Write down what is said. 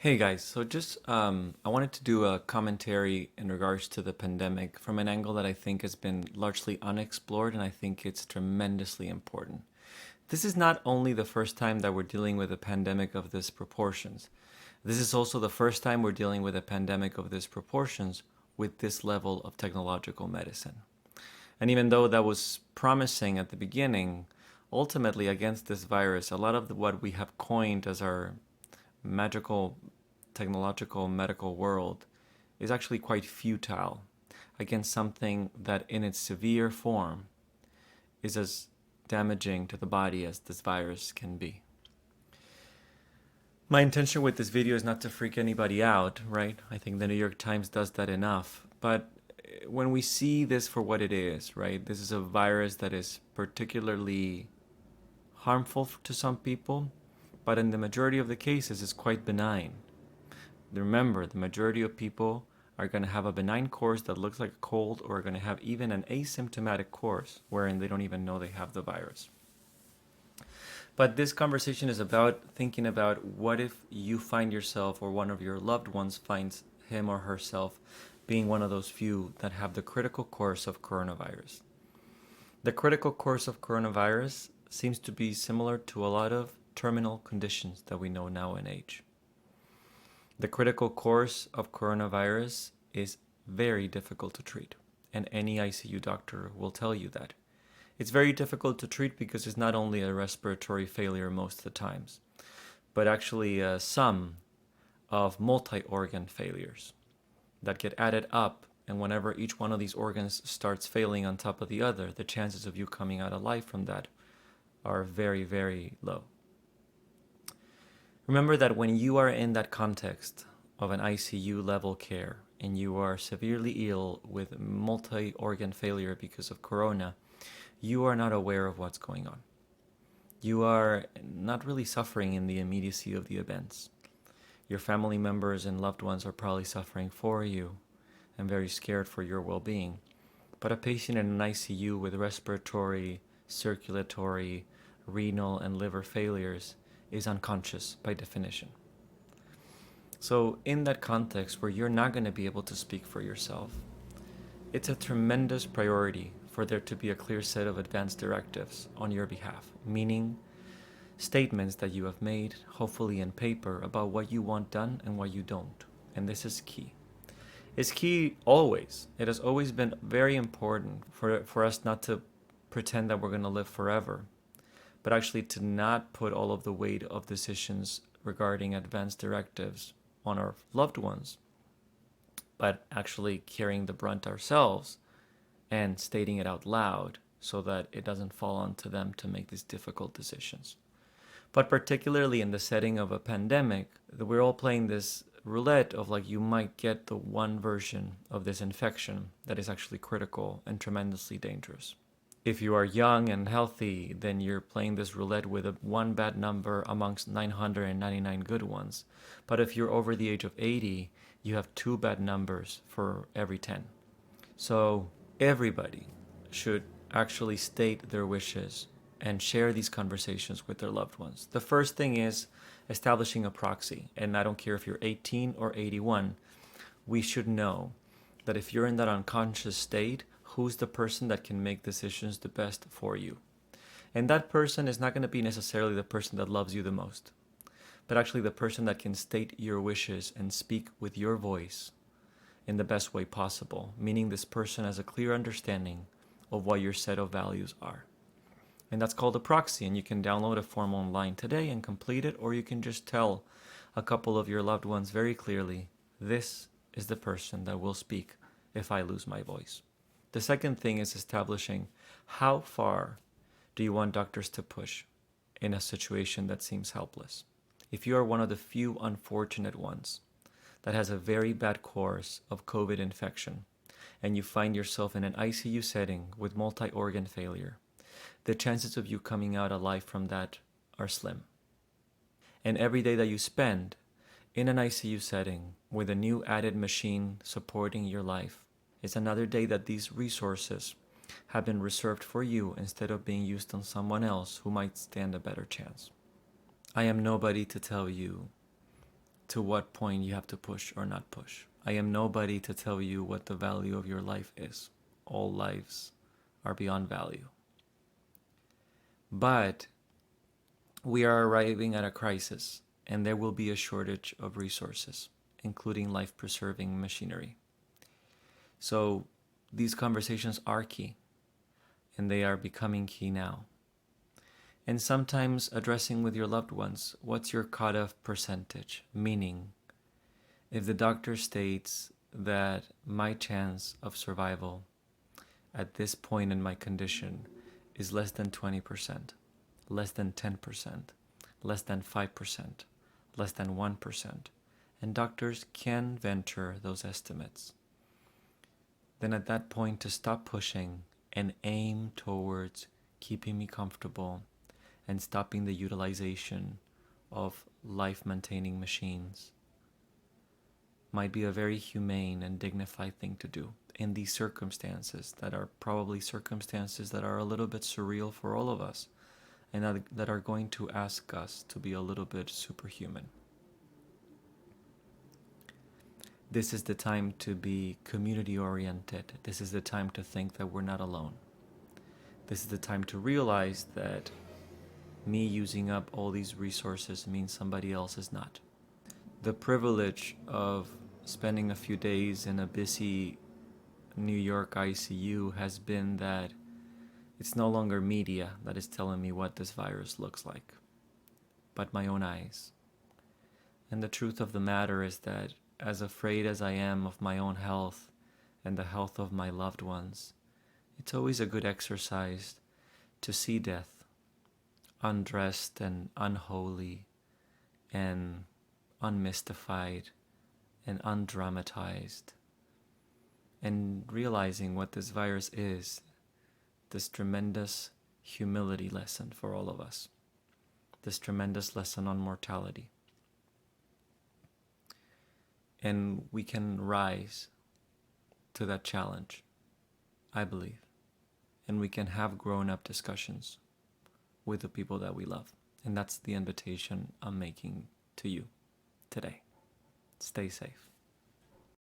Hey guys, so just I wanted to do a commentary in regards to the pandemic from an angle that I think has been largely unexplored, and I think it's tremendously important. This is not only the first time that we're dealing with a pandemic of this proportions. This is also the first time we're dealing with a pandemic of this proportions with this level of technological medicine. And even though that was promising at the beginning, ultimately against this virus, a lot of what we have coined as our magical technological medical world is actually quite futile against something that in its severe form is as damaging to the body as this virus can be. My intention with this video is not to freak anybody out, right? I think the New York Times does that enough. But when we see this for what it is, right? This is a virus that is particularly harmful to some people, but in the majority of the cases is quite benign. Remember, the majority of people are going to have a benign course that looks like a cold, or are going to have even an asymptomatic course wherein they don't even know they have the virus. But this conversation is about thinking about what if you find yourself or one of your loved ones finds him or herself being one of those few that have the critical course of coronavirus. The critical course of coronavirus seems to be similar to a lot of terminal conditions that we know now in age. The critical course of coronavirus is very difficult to treat, and any ICU doctor will tell you that. It's very difficult to treat because it's not only a respiratory failure most of the times, but actually a sum of multi-organ failures that get added up, and whenever each one of these organs starts failing on top of the other, the chances of you coming out alive from that are very, very low. Remember that when you are in that context of an ICU level care and you are severely ill with multi-organ failure because of corona, you are not aware of what's going on. You are not really suffering in the immediacy of the events. Your family members and loved ones are probably suffering for you and very scared for your well-being. But a patient in an ICU with respiratory, circulatory, renal, and liver failures is unconscious by definition. So in that context where you're not going to be able to speak for yourself, it's a tremendous priority for there to be a clear set of advanced directives on your behalf, meaning statements that you have made, hopefully in paper, about what you want done and what you don't. And this is key. It's key always. It has always been very important for us not to pretend that we're going to live forever, but actually to not put all of the weight of decisions regarding advanced directives on our loved ones, but actually carrying the brunt ourselves and stating it out loud so that it doesn't fall onto them to make these difficult decisions. But particularly in the setting of a pandemic, we're all playing this roulette of like you might get the one version of this infection that is actually critical and tremendously dangerous. If you are young and healthy, then you're playing this roulette with a one bad number amongst 999 good ones. But if you're over the age of 80, you have two bad numbers for every 10. So everybody should actually state their wishes and share these conversations with their loved ones. The first thing is establishing a proxy. And I don't care if you're 18 or 81, we should know that if you're in that unconscious state, who's the person that can make decisions the best for you. And that person is not going to be necessarily the person that loves you the most, but actually the person that can state your wishes and speak with your voice in the best way possible, meaning this person has a clear understanding of what your set of values are. And that's called a proxy, and you can download a form online today and complete it, or you can just tell a couple of your loved ones very clearly, this is the person that will speak if I lose my voice. The second thing is establishing how far do you want doctors to push in a situation that seems helpless. If you are one of the few unfortunate ones that has a very bad course of COVID infection and you find yourself in an ICU setting with multi-organ failure, the chances of you coming out alive from that are slim. And every day that you spend in an ICU setting with a new added machine supporting your life is another day that these resources have been reserved for you instead of being used on someone else who might stand a better chance. I am nobody to tell you to what point you have to push or not push. I am nobody to tell you what the value of your life is. All lives are beyond value. But we are arriving at a crisis, and there will be a shortage of resources, including life-preserving machinery. So these conversations are key, and they are becoming key now. And sometimes addressing with your loved ones, what's your cutoff percentage? Meaning, if the doctor states that my chance of survival at this point in my condition is less than 20%, less than 10%, less than 5%, less than 1%, and doctors can venture those estimates, then at that point to stop pushing and aim towards keeping me comfortable and stopping the utilization of life-maintaining machines might be a very humane and dignified thing to do in these circumstances that are probably circumstances that are a little bit surreal for all of us and that are going to ask us to be a little bit superhuman. This is the time to be community-oriented. This is the time to think that we're not alone. This is the time to realize that me using up all these resources means somebody else is not. The privilege of spending a few days in a busy New York ICU has been that it's no longer media that is telling me what this virus looks like, but my own eyes. And the truth of the matter is that as afraid as I am of my own health and the health of my loved ones, it's always a good exercise to see death undressed and unholy and unmystified and undramatized, and realizing what this virus is, this tremendous humility lesson for all of us, this tremendous lesson on mortality. And we can rise to that challenge, I believe, and we can have grown-up discussions with the people that we love. And that's the invitation I'm making to you today. Stay safe.